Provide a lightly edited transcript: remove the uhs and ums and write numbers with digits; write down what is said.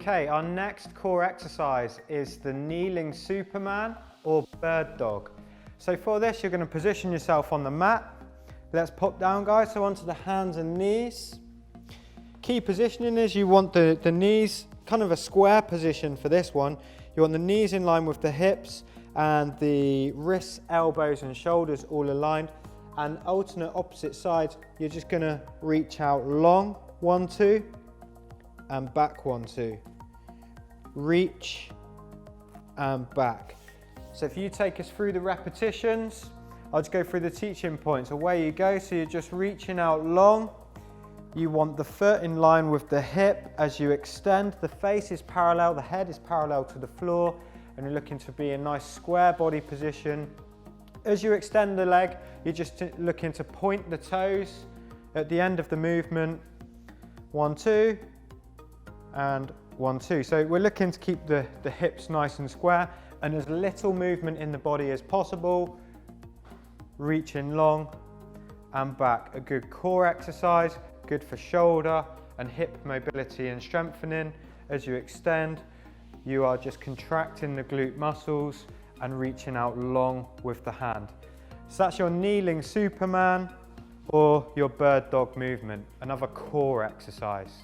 Okay, our next core exercise is the kneeling Superman or bird dog. So for this, you're going to position yourself on the mat. Let's pop down, guys, so onto the hands and knees. Key positioning is you want the knees, kind of a square position for this one. You want the knees in line with the hips and the wrists, elbows and shoulders all aligned. And alternate opposite sides, you're just going to reach out long, 1, 2, and back, 1, 2. Reach and back. So if you take us through the repetitions, I'll just go through the teaching points. Away you go. So you're just reaching out long. You want the foot in line with the hip as you extend. The face is parallel, the head is parallel to the floor, and you're looking to be in a nice square body position. As you extend the leg, you're just looking to point the toes at the end of the movement. 1, 2, and 1, 2. So we're looking to keep the hips nice and square and as little movement in the body as possible. Reaching long and back. A good core exercise, good for shoulder and hip mobility and strengthening. As you extend, you are just contracting the glute muscles and reaching out long with the hand. So that's your kneeling Superman or your bird dog movement, another core exercise.